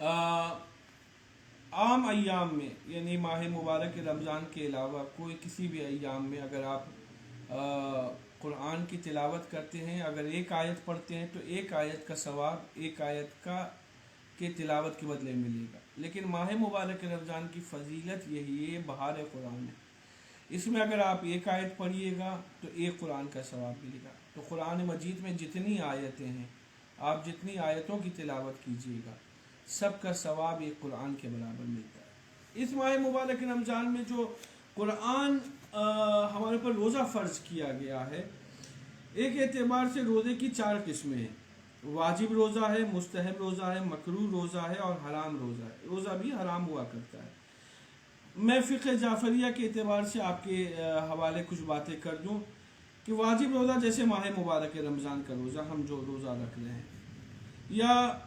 عام ایام میں یعنی ماہ مبارک رمضان کے علاوہ کوئی کسی بھی ایام میں اگر آپ قرآن کی تلاوت کرتے ہیں، اگر ایک آیت پڑھتے ہیں تو ایک آیت کا ثواب ایک آیت کا کے تلاوت کے بدلے ملے گا. لیکن ماہ مبارک رمضان کی فضیلت یہی ہے، بہار قرآن ہے، اس میں اگر آپ ایک آیت پڑھیے گا تو ایک قرآن کا ثواب ملے گا. تو قرآن مجید میں جتنی آیتیں ہیں، آپ جتنی آیتوں کی تلاوت کیجیے گا سب کا ثواب ایک قرآن کے برابر ملتا ہے. اس ماہ مبارک رمضان میں جو قرآن ہمارے پر روزہ فرض کیا گیا ہے، ایک اعتبار سے روزے کی 4 قسمیں ہیں. واجب روزہ ہے، مستحب روزہ ہے، مکروہ روزہ ہے اور حرام روزہ ہے. روزہ بھی حرام ہوا کرتا ہے. میں فقہ جعفریہ کے اعتبار سے آپ کے حوالے کچھ باتیں کر دوں کہ واجب روزہ جیسے ماہ مبارک رمضان کا روزہ ہم جو روزہ رکھ رہے ہیں، یا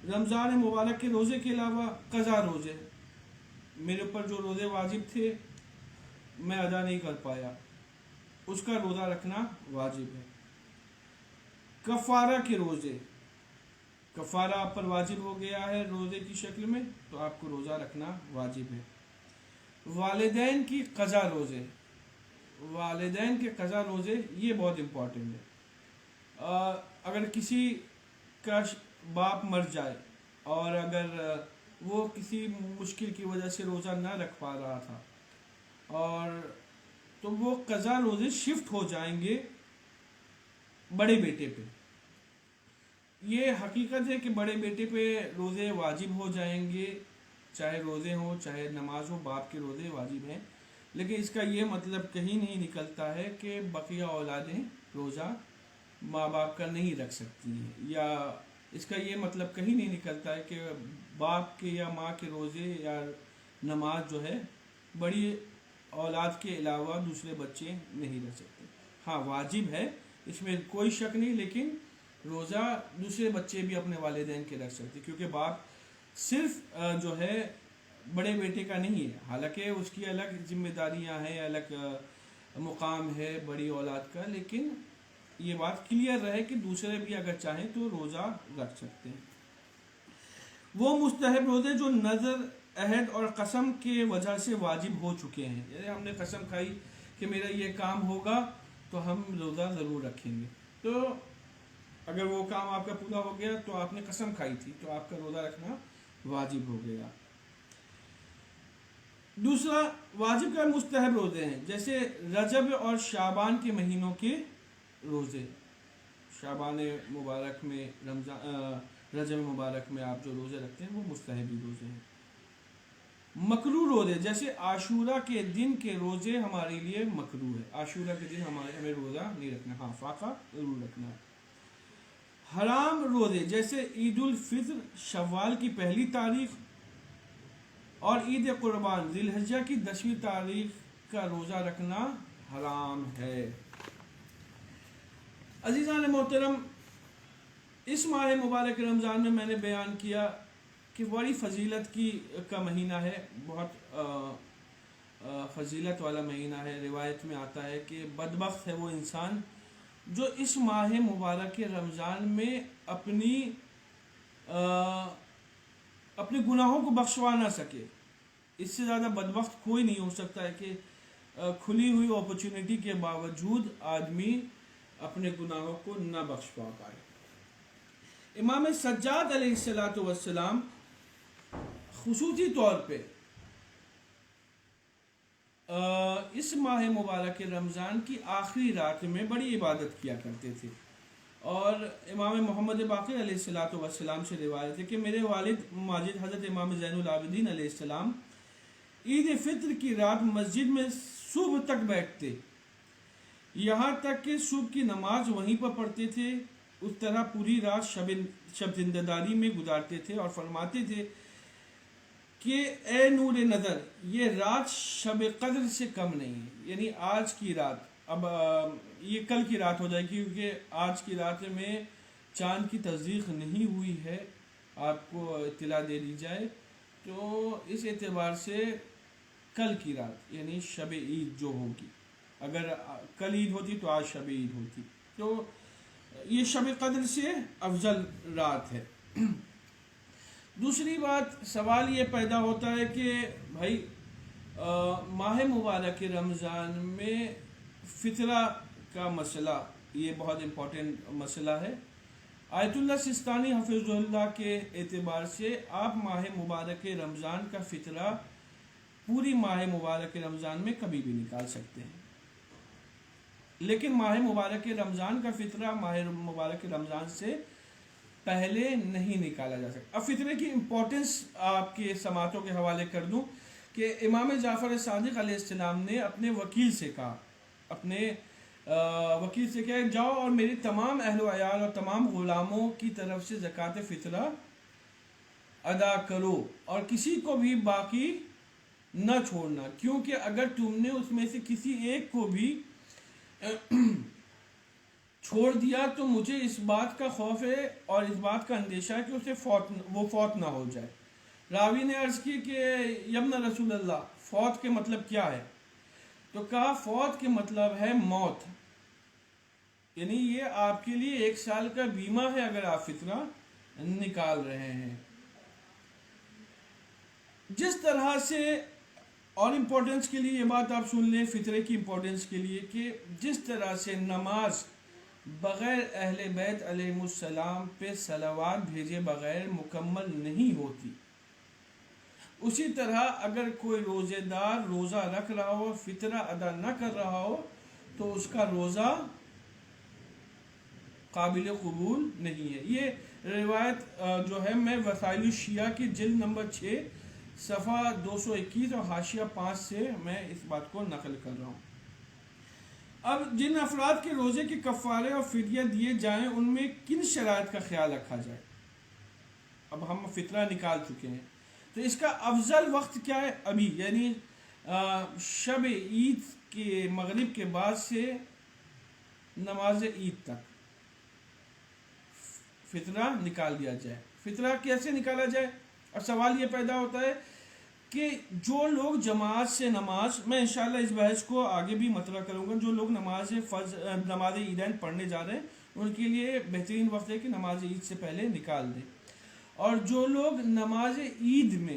رمضان مبارک کے روزے کے علاوہ قضا روزے، میرے اوپر جو روزے واجب تھے میں ادا نہیں کر پایا، اس کا روزہ رکھنا واجب ہے. کفارہ کے روزے، کفارہ آپ پر واجب ہو گیا ہے روزے کی شکل میں تو آپ کو روزہ رکھنا واجب ہے. والدین کی قضا روزے، والدین کے قضا روزے یہ بہت امپورٹنٹ ہے. اگر کسی کا باپ مر جائے اور اگر وہ کسی مشکل کی وجہ سے روزہ نہ رکھ پا رہا تھا اور تو وہ قضا روزے شفٹ ہو جائیں گے بڑے بیٹے پہ. یہ حقیقت ہے کہ بڑے بیٹے پہ روزے واجب ہو جائیں گے، چاہے روزے ہوں چاہے نماز ہو، باپ کے روزے واجب ہیں. لیکن اس کا یہ مطلب کہیں نہیں نکلتا ہے کہ بقیہ اولادیں روزہ ماں باپ کا نہیں رکھ سکتی ہیں، یا اس کا یہ مطلب کہیں نہیں نکلتا ہے کہ باپ کے یا ماں کے روزے یا نماز جو ہے بڑی اولاد کے علاوہ دوسرے بچے نہیں رکھ سکتے. ہاں واجب ہے، اس میں کوئی شک نہیں، لیکن روزہ دوسرے بچے بھی اپنے والدین کے رکھ سکتے، کیونکہ باپ صرف جو ہے بڑے بیٹے کا نہیں ہے، حالانکہ اس کی الگ ذمہ داریاں ہیں، الگ مقام ہے بڑی اولاد کا، لیکن یہ بات کلیئر رہے کہ دوسرے بھی اگر چاہیں تو روزہ رکھ سکتے ہیں. وہ مستحب روزے جو نظر، عہد اور قسم کے وجہ سے واجب ہو چکے ہیں، یعنی ہم نے قسم کھائی کہ میرا یہ کام ہوگا تو ہم روزہ ضرور رکھیں گے، تو اگر وہ کام آپ کا پورا ہو گیا تو آپ نے قسم کھائی تھی تو آپ کا روزہ رکھنا واجب ہو گیا. دوسرا واجب کا مستحب روزے ہیں، جیسے رجب اور شعبان کے مہینوں کے روزے. شعبان مبارک میں، رجب مبارک میں آپ جو روزے رکھتے ہیں وہ مستحبی روزے ہیں. مکروہ روزے جیسے عاشورہ کے دن کے روزے ہمارے لیے مکروہ ہے، عاشورہ کے دن ہمیں روزہ نہیں رکھنا، ہاں فاقہ ضرور رکھنا ہے. حرام روزے جیسے عید الفطر شوال کی 1 تاریخ اور عید قربان ذی الحجہ کی 10 تاریخ کا روزہ رکھنا حرام ہے. عزیزان محترم، اس ماہ مبارک رمضان میں نے بیان کیا کہ بڑی فضیلت کا مہینہ ہے، بہت فضیلت والا مہینہ ہے. روایت میں آتا ہے کہ بدبخت ہے وہ انسان جو اس ماہ مبارک رمضان میں اپنے گناہوں کو بخشوا نہ سکے. اس سے زیادہ بدبخت کوئی نہیں ہو سکتا ہے کہ کھلی ہوئی اپرچونٹی کے باوجود آدمی اپنے گناہوں کو نہ بخش پا پائے. امام سجاد علیہ السلام خصوصی طور پہ اس ماہ مبارک رمضان کی آخری رات میں بڑی عبادت کیا کرتے تھے، اور امام محمد باقر علیہ السلام سے روایت ہے کہ میرے والد ماجد حضرت امام زین العابدین علیہ السلام عید فطر کی رات مسجد میں صبح تک بیٹھتے، یہاں تک کہ صبح کی نماز وہیں پر پڑھتے تھے. اس طرح پوری رات شب زندہ میں گزارتے تھے اور فرماتے تھے کہ اے نور نظر، یہ رات شب قدر سے کم نہیں ہے. یعنی آج کی رات، اب یہ کل کی رات ہو جائے گی کیونکہ آج کی رات میں چاند کی تصدیق نہیں ہوئی ہے، آپ کو اطلاع دے دی جائے، تو اس اعتبار سے کل کی رات یعنی شب عید جو ہوگی، اگر کل عید ہوتی تو آج شب عید ہوتی، تو یہ شب قدر سے افضل رات ہے. دوسری بات سوال یہ پیدا ہوتا ہے کہ بھائی ماہ مبارک رمضان میں فطرہ کا مسئلہ یہ بہت امپورٹنٹ مسئلہ ہے. آیت اللہ سستانی حفظ اللہ کے اعتبار سے آپ ماہ مبارک رمضان کا فطرہ پوری ماہ مبارک رمضان میں کبھی بھی نکال سکتے ہیں، لیکن ماہ مبارک رمضان کا فطرہ ماہ مبارک رمضان سے پہلے نہیں نکالا جا سکتا. اب فطرے کی امپورٹنس آپ کے سماعتوں کے حوالے کر دوں کہ امام جعفر صادق علیہ السلام نے اپنے وکیل سے کہا، جاؤ اور میری تمام اہل و عیال اور تمام غلاموں کی طرف سے زکوٰۃ فطرہ ادا کرو اور کسی کو بھی باقی نہ چھوڑنا، کیونکہ اگر تم نے اس میں سے کسی ایک کو بھی چھوڑ دیا تو مجھے اس بات کا خوف ہے اور اس بات کا اندیشہ ہے کہ اسے فوت نہ ہو جائے. راوی نے عرض کی کہ یبن رسول اللہ فوت کے مطلب کیا ہے؟ تو کہا فوت کے مطلب ہے موت، یعنی یہ آپ کے لیے 1 سال کا بیمہ ہے اگر آپ فطرہ نکال رہے ہیں. جس طرح سے اور امپورٹنس کے لیے یہ بات آپ سن لیں فطرے کی امپورٹنس کے لیے کہ جس طرح سے نماز بغیر اہل بیت علیہ السلام پہ صلوات بھیجے بغیر مکمل نہیں ہوتی، اسی طرح اگر کوئی روزے دار روزہ رکھ رہا ہو فطرہ ادا نہ کر رہا ہو تو اس کا روزہ قابل قبول نہیں ہے. یہ روایت جو ہے میں وسائل الشیعہ کی جلد نمبر 6 صفحہ 221 اور حاشیہ 5 سے میں اس بات کو نقل کر رہا ہوں. اب جن افراد کے روزے کے کفارے اور فدیہ دیے جائیں ان میں کن شرائط کا خیال رکھا جائے؟ اب ہم فطرہ نکال چکے ہیں تو اس کا افضل وقت کیا ہے؟ ابھی یعنی شب عید کے مغرب کے بعد سے نماز عید تک فطرہ نکال دیا جائے. فطرہ کیسے نکالا جائے؟ اور سوال یہ پیدا ہوتا ہے کہ جو لوگ جماعت سے نماز، میں انشاءاللہ اس بحث کو آگے بھی مطرح کروں گا، جو لوگ نماز عیدین پڑھنے جا رہے ہیں ان کے لیے بہترین وقت ہے کہ نماز عید سے پہلے نکال دیں. اور جو لوگ نماز عید میں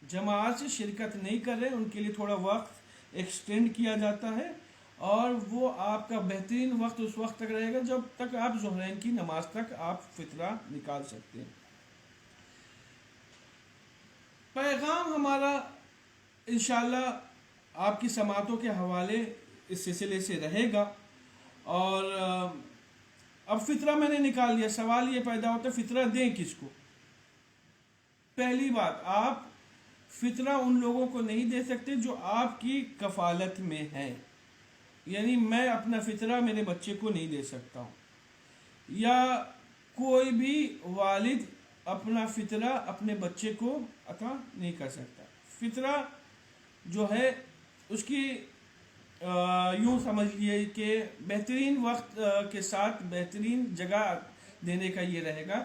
جماعت سے شرکت نہیں کر رہے ان کے لیے تھوڑا وقت ایکسٹینڈ کیا جاتا ہے اور وہ آپ کا بہترین وقت اس وقت تک رہے گا جب تک آپ ظہرین کی نماز تک آپ فطرہ نکال سکتے ہیں. پیغام ہمارا انشاءاللہ آپ کی سماعتوں کے حوالے اس سلسلے سے رہے گا. اور اب فطرہ میں نے نکال لیا، سوال یہ پیدا ہوتا ہے فطرہ دیں کس کو؟ پہلی بات، آپ فطرہ ان لوگوں کو نہیں دے سکتے جو آپ کی کفالت میں ہیں، یعنی میں اپنا فطرہ میرے بچے کو نہیں دے سکتا ہوں، یا کوئی بھی والد اپنا فطرہ اپنے بچے کو عطا نہیں کر سکتا. فطرہ جو ہے اس کی یوں سمجھ لیے کہ بہترین وقت کے ساتھ بہترین جگہ دینے کا یہ رہے گا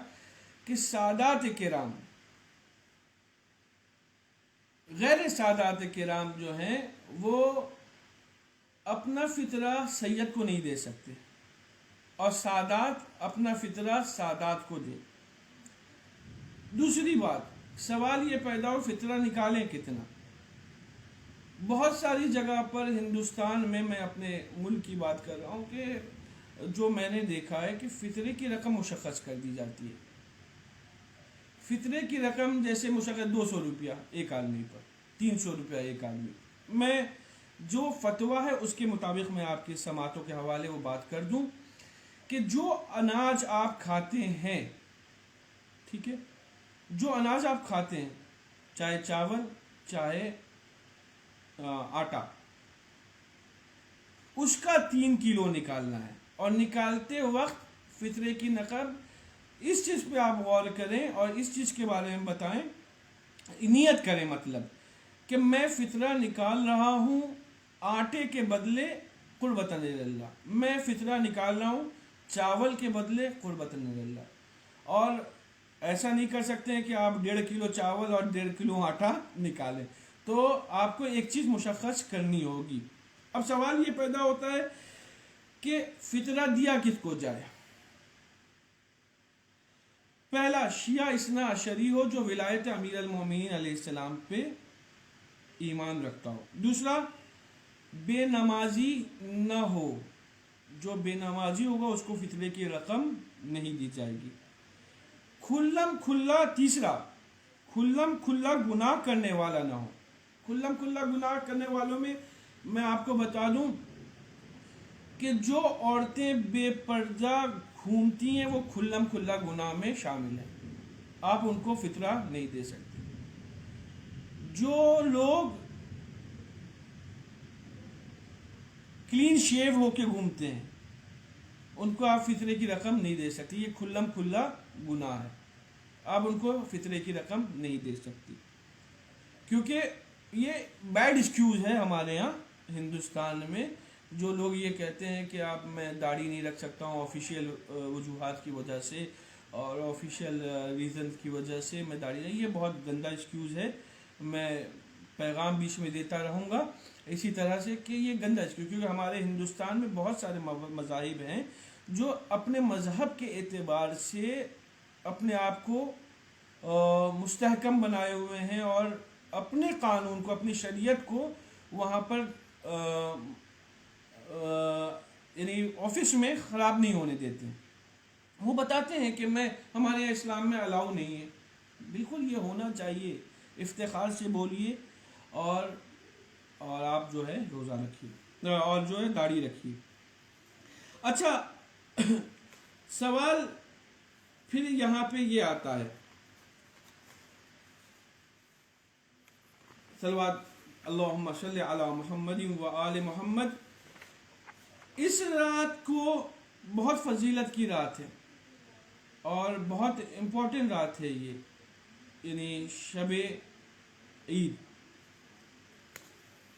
کہ سادات کرام، غیر سادات کرام جو ہیں وہ اپنا فطرہ سید کو نہیں دے سکتے اور سادات اپنا فطرہ سادات کو دیں. دوسری بات، سوال یہ پیدا ہو فطرہ نکالیں کتنا؟ بہت ساری جگہ پر ہندوستان میں اپنے ملک کی بات کر رہا ہوں کہ جو میں نے دیکھا ہے کہ فطرے کی رقم مشخص کر دی جاتی ہے. فطرے کی رقم جیسے مشخص 200 روپیہ ایک آدمی پر، 300 روپیہ ایک آدمی. میں جو فتویٰ ہے اس کے مطابق میں آپ کی سماعتوں کے حوالے وہ بات کر دوں کہ جو اناج آپ کھاتے ہیں، ٹھیک ہے، جو اناج آپ کھاتے ہیں چاہے چاول چاہے آٹا، اس کا 3 کلو نکالنا ہے. اور نکالتے وقت فطرے کی نقب اس چیز پہ آپ غور کریں اور اس چیز کے بارے میں بتائیں، نیت کریں، مطلب کہ میں فطرہ نکال رہا ہوں آٹے کے بدلے قربتاً اللہ، میں فطرہ نکال رہا ہوں چاول کے بدلے قربتاً اللہ. اور ایسا نہیں کر سکتے ہیں کہ آپ 1.5 کلو چاول اور 1.5 کلو آٹا نکالیں، تو آپ کو ایک چیز مشخص کرنی ہوگی. اب سوال یہ پیدا ہوتا ہے کہ فطرہ دیا کس کو جائے؟ پہلا شیعہ اثنا عشری ہو جو ولایت امیر المومنین علیہ السلام پہ ایمان رکھتا ہو. دوسرا بے نمازی نہ ہو، جو بے نمازی ہوگا اس کو فطرے کی رقم نہیں دی جائے گی. کھلم کھلا تیسرا کھلم کھلا گناہ کرنے والا نہ ہو. کھلم کھلا گناہ کرنے والوں میں آپ کو بتا دوں کہ جو عورتیں بے پردہ گھومتی ہیں وہ کھلم کھلا گناہ میں شامل ہیں، آپ ان کو فطرہ نہیں دے سکتے. جو لوگ کلین شیو ہو کے گھومتے ہیں ان کو آپ فطرے کی رقم نہیں دے سکتے، یہ کھلم کھلا گناہ ہے، آپ ان کو فطرے کی رقم نہیں دے سکتی. کیونکہ یہ بیڈ ایکسکیوز ہے ہمارے یہاں ہندوستان میں. جو لوگ یہ کہتے ہیں کہ آپ میں داڑھی نہیں رکھ سکتا ہوں آفیشیل وجوہات کی وجہ سے اور آفیشیل ریزن کی وجہ سے میں داڑھی نہیں، یہ بہت گندا ایکسکیوز ہے. میں پیغام بیچ میں دیتا رہوں گا اسی طرح سے کہ یہ گندا ایکسکیوز، کیونکہ ہمارے ہندوستان میں بہت سارے مذاہب ہیں جو اپنے مذہب کے اعتبار سے اپنے آپ کو مستحکم بنائے ہوئے ہیں اور اپنے قانون کو، اپنی شریعت کو وہاں پر یعنی آفس میں خراب نہیں ہونے دیتے. وہ بتاتے ہیں کہ ہمارے یہاں اسلام میں الاؤ نہیں ہے. بالکل یہ ہونا چاہیے، افتخار سے بولیے اور آپ جو ہے روزہ رکھیے اور جو ہے داڑھی رکھیے. اچھا سوال پھر یہاں پہ یہ آتا ہے، صلوات اللہم صلی علی محمد و آل محمد. اس رات کو بہت فضیلت کی رات ہے اور بہت امپورٹنٹ رات ہے یہ، یعنی شب عید.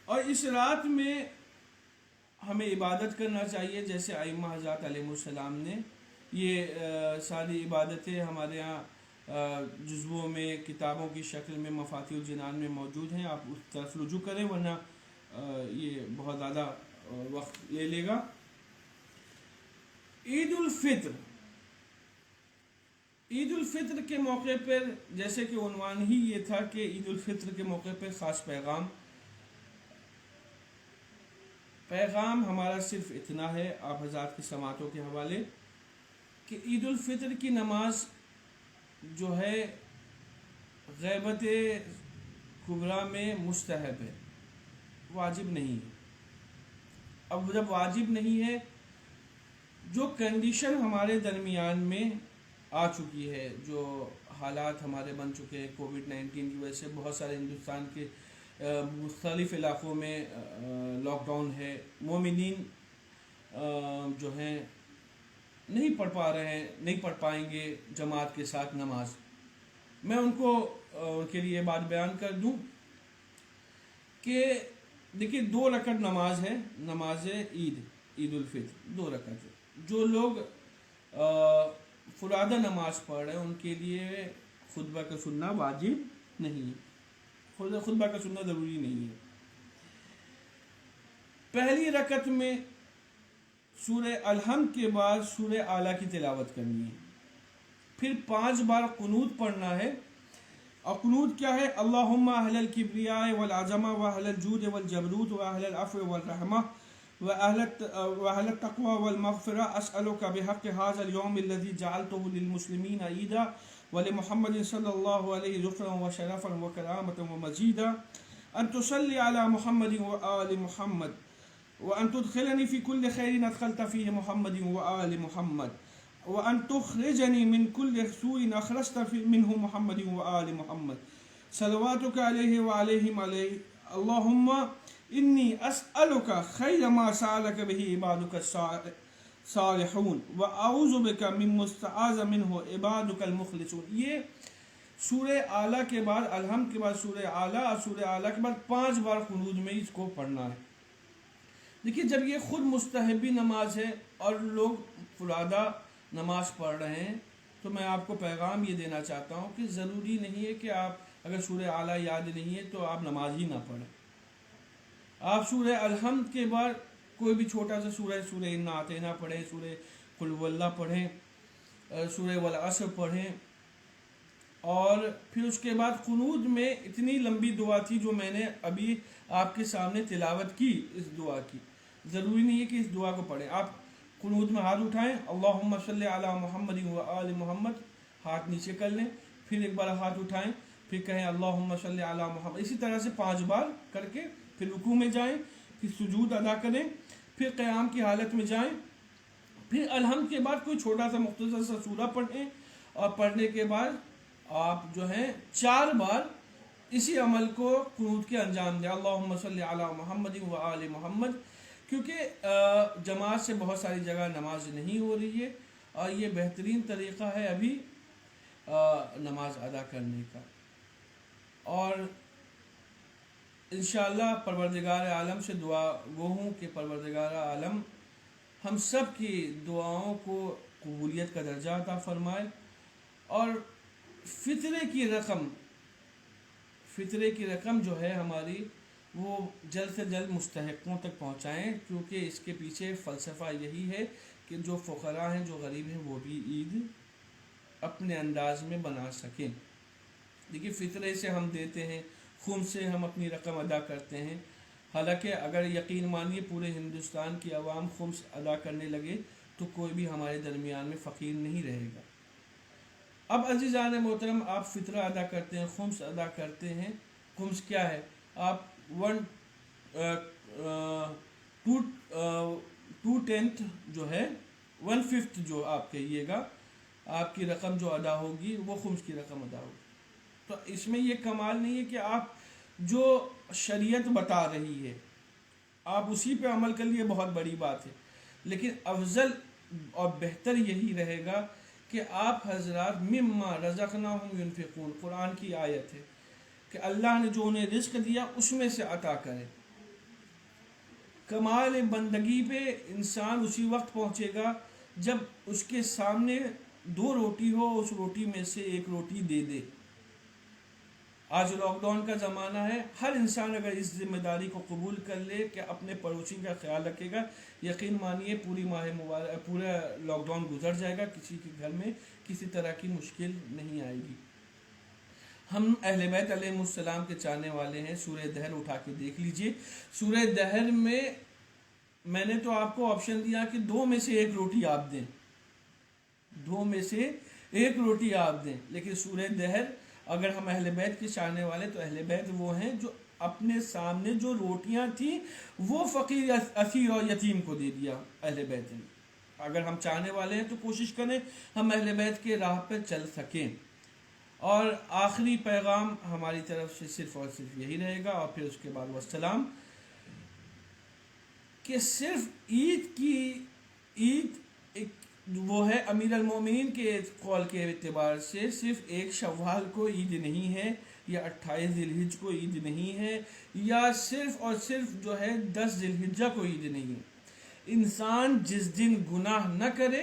اور اس رات میں ہمیں عبادت کرنا چاہیے جیسے ائمہ حضرات علیہ السلام نے. یہ ساری عبادتیں ہمارے یہاں جزووں میں، کتابوں کی شکل میں مفاتیح الجنان میں موجود ہیں، آپ اس طرف رجوع کریں ورنہ یہ بہت زیادہ وقت لے لے گا. عید الفطر، عید الفطر کے موقع پر جیسے کہ عنوان ہی یہ تھا کہ عید الفطر کے موقع پر خاص پیغام ہمارا صرف اتنا ہے آپ حضرات کی سماعتوں کے حوالے کہ عید الفطر کی نماز جو ہے غیبت کبریٰ میں مستحب ہے، واجب نہیں ہے. اب جب واجب نہیں ہے، جو کنڈیشن ہمارے درمیان میں آ چکی ہے، جو حالات ہمارے بن چکے ہیں کووڈ-19 کی وجہ سے، بہت سارے ہندوستان کے مختلف علاقوں میں لاک ڈاؤن ہے، مومنین جو ہیں نہیں پڑھ پا رہے ہیں، نہیں پڑھ پائیں گے جماعت کے ساتھ نماز. میں ان کے لیے بات بیان کر دوں کہ دیکھیے 2 رکعت نماز ہے، نماز عید الفطر 2 رکعت ہے. جو لوگ فرادہ نماز پڑھ رہے ہیں ان کے لیے خطبہ کا سننا واجب نہیں ہے، خطبہ کا سننا ضروری نہیں ہے. پہلی رکعت میں سورہ الحمد کے بعد سورہ اعلیٰ کی تلاوت کرنی ہے، پھر 5 بار قنوت پڑھنا ہے. اور قنوت کیا ہے؟ اللہم اہل الکبریاء والعظمہ واہل الجود والجبروت واہل العفو والرحمہ واہل التقوى والمغفرہ اسألک بحق هذا اليوم الذي جعلته للمسلمین عیدا ولمحمد صلی اللہ علیہ ذکرا وشرفا وکرامتا ومزیدا ان تصلی علی محمد وآل محمد وان تدخلنی فی کل خیر ادخلت فیہ محمد وآل محمد وأن تخرجني من كل سوء أخرجت منه محمد وآل محمد صلواتك عليه وعليهم عليه اللهم إني أسألك خير ما سألك به عبادك الصالحون وأعوذ بك من مستعاذ منه عبادك المخلصون. یہ سورہ اعلیٰ کے بعد، الحمد کے بعد سورہ اعلیٰ اور سورہ اعلیٰ کے بعد 5 بار قنوت میں اس کو پڑھنا ہے. دیکھیے جب یہ خود مستحبی نماز ہے اور لوگ فرادہ نماز پڑھ رہے ہیں تو میں آپ کو پیغام یہ دینا چاہتا ہوں کہ ضروری نہیں ہے کہ آپ اگر سورہ اعلیٰ یاد نہیں ہے تو آپ نماز ہی نہ پڑھیں. آپ سورہ الحمد کے بعد کوئی بھی چھوٹا سا سورہ انا اعطینہ پڑھیں، سورہ قل هو اللہ پڑھیں، سورہ والعصر پڑھیں اور پھر اس کے بعد قنوت میں اتنی لمبی دعا تھی جو میں نے ابھی آپ کے سامنے تلاوت کی اس دعا کی. ضروری نہیں ہے کہ اس دعا کو پڑھیں. آپ قنوت میں ہاتھ اٹھائیں, اللہم صلی علی محمد و آل محمد, ہاتھ نیچے کر لیں, پھر ایک بار ہاتھ اٹھائیں, پھر کہیں اللہم صلی علی محمد. اسی طرح سے 5 بار کر کے پھر رکوع میں جائیں, پھر سجود ادا کریں, پھر قیام کی حالت میں جائیں, پھر الحمد کے بعد کوئی چھوٹا سا مختصر سا سورہ پڑھیں, اور پڑھنے کے بعد آپ جو ہیں 4 بار اسی عمل کو قنوت کے انجام دیں, اللہم صلی علی محمد و آل محمد. کیونکہ جماعت سے بہت ساری جگہ نماز نہیں ہو رہی ہے, اور یہ بہترین طریقہ ہے ابھی نماز ادا کرنے کا. اور انشاءاللہ پروردگار عالم سے دعا گو ہوں کہ پروردگار عالم ہم سب کی دعاؤں کو قبولیت کا درجہ عطا فرمائے, اور فطرے کی رقم جو ہے ہماری وہ جلد سے جلد مستحقوں تک پہنچائیں, کیونکہ اس کے پیچھے فلسفہ یہی ہے کہ جو فقراء ہیں, جو غریب ہیں, وہ بھی عید اپنے انداز میں بنا سکیں. دیکھیے فطرے سے ہم دیتے ہیں, خون سے ہم اپنی رقم ادا کرتے ہیں. حالانکہ اگر یقین مانیے پورے ہندوستان کی عوام خمس ادا کرنے لگے تو کوئی بھی ہمارے درمیان میں فقیر نہیں رہے گا. اب عزیزان محترم, آپ فطرہ ادا کرتے ہیں, خمس ادا کرتے ہیں. خمس کیا ہے؟ آپ 2/10 جو ہے 1/5 جو آپ کہیے گا, آپ کی رقم جو ادا ہوگی وہ خمس کی رقم ادا ہوگی. تو اس میں یہ کمال نہیں ہے کہ آپ جو شریعت بتا رہی ہے آپ اسی پہ عمل کر لیے, بہت بڑی بات ہے, لیکن افضل اور بہتر یہی رہے گا کہ آپ حضرات مما رزقناہم ینفقون, قرآن کی آیت ہے کہ اللہ نے جو انہیں رزق دیا اس میں سے عطا کرے. کمال بندگی پہ انسان اسی وقت پہنچے گا جب اس کے سامنے 2 روٹی ہو, اس روٹی میں سے 1 روٹی دے دے. آج لاک ڈاؤن کا زمانہ ہے, ہر انسان اگر اس ذمہ داری کو قبول کر لے کہ اپنے پڑوسی کا خیال رکھے گا, یقین مانیے پوری ماہ مبارک پورا لاک ڈاؤن گزر جائے گا, کسی کے گھر میں کسی طرح کی مشکل نہیں آئے گی. ہم اہل بیت علیہ السلام کے چاہنے والے ہیں. سورہ دہر اٹھا کے دیکھ لیجئے. سورہ دہر میں نے تو آپ کو آپشن دیا کہ 2 میں سے 1 روٹی آپ دیں, 2 میں سے 1 روٹی آپ دیں. لیکن سورہ دہر اگر ہم اہل بیت کے چاہنے والے, تو اہل بیت وہ ہیں جو اپنے سامنے جو روٹیاں تھیں وہ فقیر اسیر اور یتیم کو دے دیا اہل بیت نے. اگر ہم چاہنے والے ہیں تو کوشش کریں ہم اہل بیت کے راہ پہ چل سکیں. اور آخری پیغام ہماری طرف سے صرف اور صرف یہی رہے گا, اور پھر اس کے بعد والسلام, کہ صرف عید وہ ہے امیر المومنین کے قول کے اعتبار سے صرف 1 شوال کو عید نہیں ہے, یا 28 ذی الحجہ کو عید نہیں ہے, یا صرف اور صرف جو ہے 10 ذی الحجہ کو عید نہیں ہے. انسان جس دن گناہ نہ کرے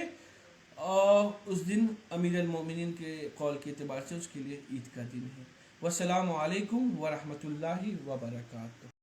اور اس دن امیر المومنین کے قول کے اعتبار سے اس کے لیے عید کا دن ہے. والسلام علیکم ورحمۃ اللہ وبرکاتہ.